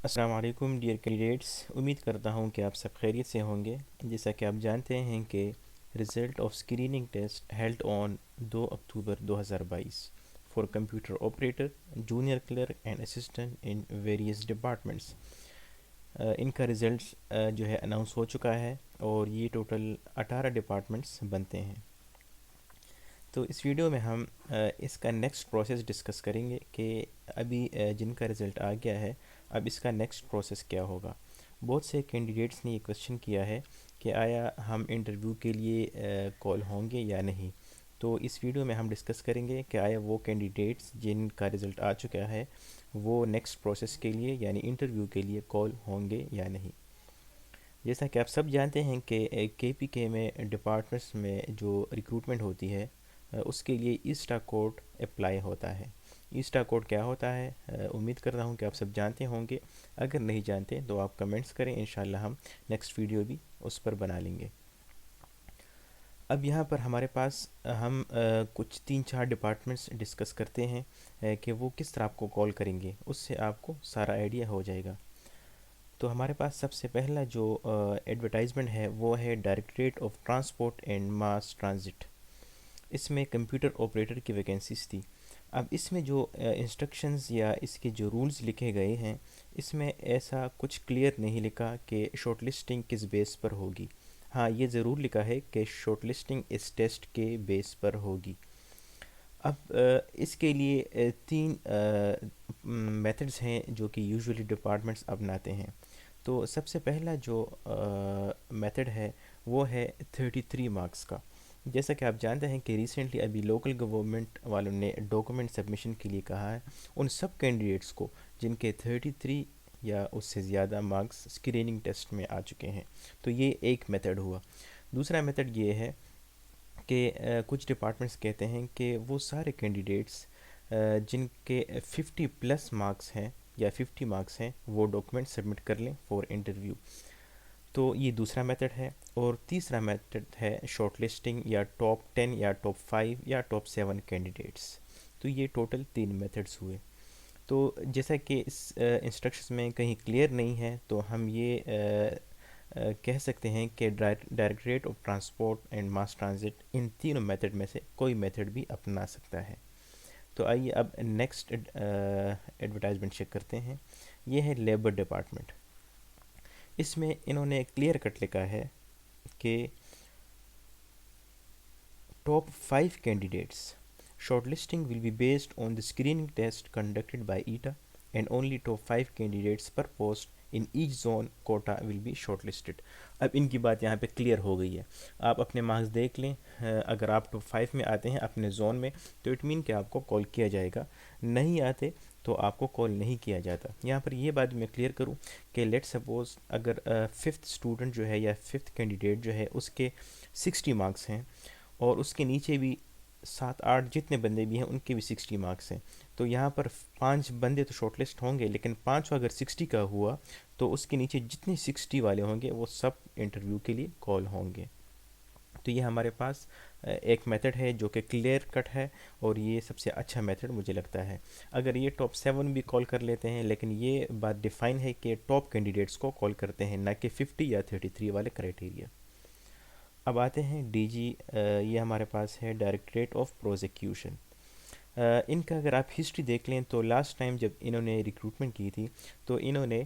السلام علیکم dear candidates, امید کرتا ہوں کہ آپ سب خیریت سے ہوں گے۔ جیسا کہ آپ جانتے ہیں کہ result of screening test held on 2 October 2022 for computer operator junior clerk and assistant ان ویریس ڈپارٹمنٹس، ان کا رزلٹس جو ہے اناؤنس ہو چکا ہے، اور یہ ٹوٹل 18 ڈپارٹمنٹس بنتے ہیں۔ تو اس ویڈیو میں ہم اس کا نیکسٹ پروسیس ڈسکس کریں گے کہ ابھی جن کا رزلٹ آ گیا ہے، اب اس کا نیکسٹ پروسیس کیا ہوگا۔ بہت سے کینڈیڈیٹس نے یہ کویشچن کیا ہے کہ آیا ہم انٹرویو کے لیے کال ہوں گے یا نہیں۔ تو اس ویڈیو میں ہم ڈسکس کریں گے کہ آیا وہ کینڈیڈیٹس جن کا رزلٹ آ چکا ہے وہ نیکسٹ پروسیس کے لیے یعنی انٹرویو کے لیے کال ہوں گے یا نہیں۔ جیسا کہ آپ سب جانتے ہیں کہ کے پی کے میں ڈپارٹمنٹس میں جو ریکروٹمنٹ ہوتی ہے اس کے لیے ایسٹا کوڈ اپلائی ہوتا ہے۔ ایسٹا کوڈ کیا ہوتا ہے؟ امید کرتا ہوں کہ آپ سب جانتے ہوں گے، اگر نہیں جانتے تو آپ کمنٹس کریں، انشاءاللہ ہم نیکسٹ ویڈیو بھی اس پر بنا لیں گے۔ اب یہاں پر ہمارے پاس ہم کچھ 3-4 ڈپارٹمنٹس ڈسکس کرتے ہیں کہ وہ کس طرح آپ کو کال کریں گے، اس سے آپ کو سارا آئیڈیا ہو جائے گا۔ تو ہمارے پاس سب سے پہلا جو ایڈورٹائزمنٹ ہے وہ ہے directorate of transport and mass transit. اس میں کمپیوٹر آپریٹر کی ویکینسیز تھی۔ اب اس میں جو انسٹرکشنز یا اس کے جو رولز لکھے گئے ہیں، اس میں ایسا کچھ کلیئر نہیں لکھا کہ شارٹ لسٹنگ کس بیس پر ہوگی۔ ہاں، یہ ضرور لکھا ہے کہ شارٹ لسٹنگ اس ٹیسٹ کے بیس پر ہوگی۔ اب اس کے لیے 3 میتھڈز ہیں جو کہ یوزولی ڈپارٹمنٹس اپناتے ہیں۔ تو سب سے پہلا جو میتھڈ ہے وہ ہے 33 مارکس کا۔ جیسا کہ آپ جانتے ہیں کہ ریسنٹلی ابھی لوکل گورنمنٹ والوں نے ڈاکومنٹ سبمیشن کے لیے کہا ہے ان سب کینڈیڈیٹس کو جن کے 33 یا اس سے زیادہ مارکس اسکریننگ ٹیسٹ میں آ چکے ہیں۔ تو یہ ایک میتھڈ ہوا۔ دوسرا میتھڈ یہ ہے کہ کچھ ڈپارٹمنٹس کہتے ہیں کہ وہ سارے کینڈیڈیٹس جن کے 50 پلس مارکس ہیں یا 50 مارکس ہیں وہ ڈاکومنٹ سبمٹ کر لیں فور انٹرویو۔ تو یہ دوسرا میتھڈ ہے۔ اور تیسرا میتھڈ ہے شارٹ لسٹنگ یا ٹاپ 10 یا ٹاپ 5 یا ٹاپ 7 کینڈیڈیٹس۔ تو یہ ٹوٹل 3 میتھڈس ہوئے۔ تو جیسا کہ اس انسٹرکشنز میں کہیں کلیئر نہیں ہے تو ہم یہ کہہ سکتے ہیں کہ directorate of transport and mass transit ان تینوں میتھڈ میں سے کوئی میتھڈ بھی اپنا سکتا ہے۔ تو آئیے اب نیکسٹ ایڈورٹائزمنٹ چیک کرتے ہیں۔ یہ ہے لیبر ڈپارٹمنٹ۔ اس میں انہوں نے کلیئر کٹ لکھا ہے کہ top 5 candidates shortlisting will be based on the screening test conducted by ETA and only top 5 candidates per post in each zone quota will be shortlisted۔ اب ان کی بات یہاں پہ کلیئر ہو گئی ہے۔ آپ اپنے مارکس دیکھ لیں، اگر آپ ٹاپ 5 میں آتے ہیں اپنے زون میں تو اٹ مین کہ آپ کو کال کیا جائے گا، نہیں آتے تو آپ کو کال نہیں کیا جاتا۔ یہاں پر یہ بات میں کلیئر کروں کہ لیٹ سپوز اگر 5th اسٹوڈنٹ جو ہے یا 5th کینڈیڈیٹ جو ہے اس کے 60 مارکس ہیں اور اس کے نیچے بھی 7-8 جتنے بندے بھی ہیں ان کے بھی 60 مارکس ہیں، تو یہاں پر 5 بندے تو شارٹ لسٹ ہوں گے، لیکن 5 اگر 60 کا ہوا تو اس کے نیچے جتنے 60 والے ہوں گے وہ سب انٹرویو کے لیے کال ہوں گے۔ تو یہ ہمارے پاس ایک میتھڈ ہے جو کہ کلیئر کٹ ہے، اور یہ سب سے اچھا میتھڈ مجھے لگتا ہے۔ اگر یہ ٹاپ 7 بھی کال کر لیتے ہیں، لیکن یہ بات ڈیفائن ہے کہ ٹاپ کینڈیڈیٹس کو کال کرتے ہیں، نہ کہ 50 یا 33 والے کرائٹیریا۔ اب آتے ہیں ڈی جی، یہ ہمارے پاس ہے ڈائریکٹریٹ آف پروزیکیوشن۔ ان کا اگر آپ ہسٹری دیکھ لیں تو لاسٹ ٹائم جب انہوں نے ریکروٹمنٹ کی تھی تو انہوں نے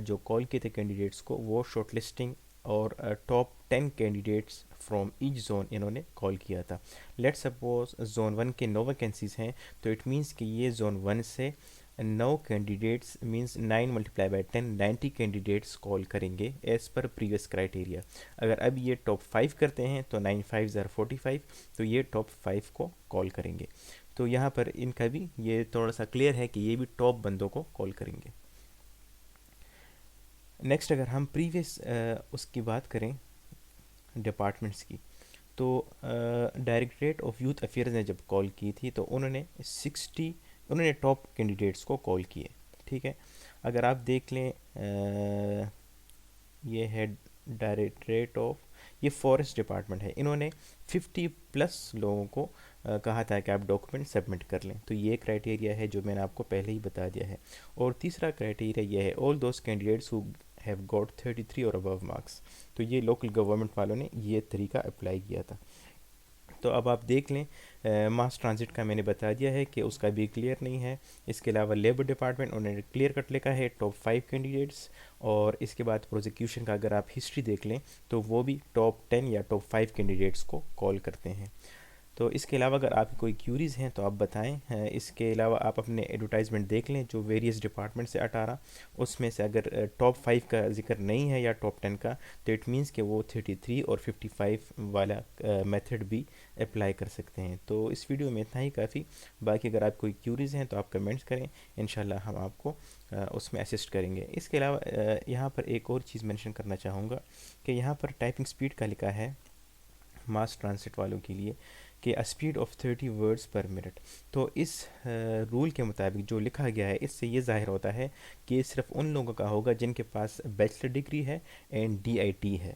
جو کال کیے تھے کینڈیڈیٹس کو وہ شارٹ لسٹنگ اور top 10 candidates from each zone انہوں نے کال کیا تھا۔ لیٹ سپوز زون 1 کے 9 ویکینسیز ہیں تو اٹ مینس کہ یہ زون 1 سے 9 candidates minus 9 multiply by 10 90 candidates call کریں گے ایز پر پریویس کرائٹیریا۔ اگر اب یہ ٹاپ 5 کرتے ہیں تو 9 5 45، تو یہ ٹاپ 5 کو کال کریں گے۔ تو یہاں پر ان کا بھی یہ تھوڑا سا کلیئر ہے کہ یہ بھی ٹاپ بندوں کو کال کریں گے۔ نیکسٹ اگر ہم پریویس اس کی بات کریں ڈپارٹمنٹس کی، تو ڈائریکٹریٹ آف یوتھ افیئرز نے جب کال کی تھی تو انہوں نے ٹاپ کینڈیڈیٹس کو کال کیے، ٹھیک ہے۔ اگر آپ دیکھ لیں یہ ہے ڈائریکٹریٹ آف، یہ فارسٹ ڈپارٹمنٹ ہے، انہوں نے 50 پلس لوگوں کو کہا تھا کہ آپ ڈاکومنٹ سبمٹ کر لیں. تو یہ کرائٹیریا ہے جو میں نے آپ کو پہلے ہی بتا دیا ہے. اور تیسرا کرائٹیریا یہ ہے all those candidates who have got 33 اور ابو مارکس. تو یہ لوکل گورنمنٹ والوں نے یہ طریقہ اپلائی کیا تھا. تو اب آپ دیکھ لیں ماس ٹرانزٹ کا میں نے بتا دیا ہے کہ اس کا بھی کلیئر نہیں ہے. اس کے علاوہ لیبر ڈپارٹمنٹ انہوں نے کلیئر کٹ لکھا ہے ٹاپ 5 کینڈیڈیٹس. اور اس کے بعد پروزیکیوشن کا اگر آپ ہسٹری دیکھ لیں تو وہ بھی ٹاپ 10 یا ٹاپ 5 کینڈیڈیٹس کو کال کرتے ہیں. تو اس کے علاوہ اگر آپ کی کوئی کیوریز ہیں تو آپ بتائیں. اس کے علاوہ آپ اپنے ایڈورٹائزمنٹ دیکھ لیں جو ویریس ڈپارٹمنٹ سے 18 اس میں سے اگر ٹاپ 5 کا ذکر نہیں ہے یا ٹاپ 10 کا تو اٹ مینس کہ وہ 33 اور 55 والا میتھڈ بھی اپلائی کر سکتے ہیں. تو اس ویڈیو میں اتنا ہی کافی. باقی اگر آپ کوئی کیوریز ہیں تو آپ کمنٹس کریں, انشاءاللہ ہم آپ کو اس میں اسسٹ کریں گے. اس کے علاوہ یہاں پر ایک اور چیز مینشن کرنا چاہوں گا کہ یہاں پر ٹائپنگ سپیڈ کا لکھا ہے ماس ٹرانسٹ والوں کے لیے کہ speed of 30 words per minute. تو اس رول کے مطابق جو لکھا گیا ہے اس سے یہ ظاہر ہوتا ہے کہ صرف ان لوگوں کا ہوگا جن کے پاس بیچلر ڈگری ہے اینڈ DIT ہے.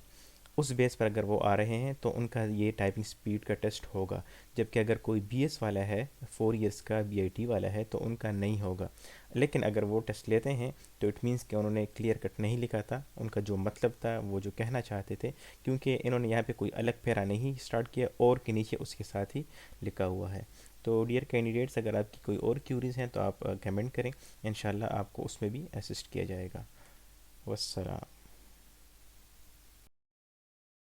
اس بیس پر اگر وہ آ رہے ہیں تو ان کا یہ ٹائپنگ سپیڈ کا ٹیسٹ ہوگا. جبکہ اگر کوئی BS والا ہے 4 ایئرس کا BIT والا ہے تو ان کا نہیں ہوگا. لیکن اگر وہ ٹیسٹ لیتے ہیں تو اٹ مینس کہ انہوں نے کلیئر کٹ نہیں لکھا تھا. ان کا جو مطلب تھا وہ جو کہنا چاہتے تھے, کیونکہ انہوں نے یہاں پہ کوئی الگ پیرا نہیں اسٹارٹ کیا اور کے نیچے اس کے ساتھ ہی لکھا ہوا ہے. تو ڈیئر کینڈیڈیٹس اگر آپ کی کوئی اور کیوریز ہیں تو آپ کمنٹ کریں, انشاءاللہ آپ کو اس میں بھی اسسٹ کیا جائے گا. والسلام.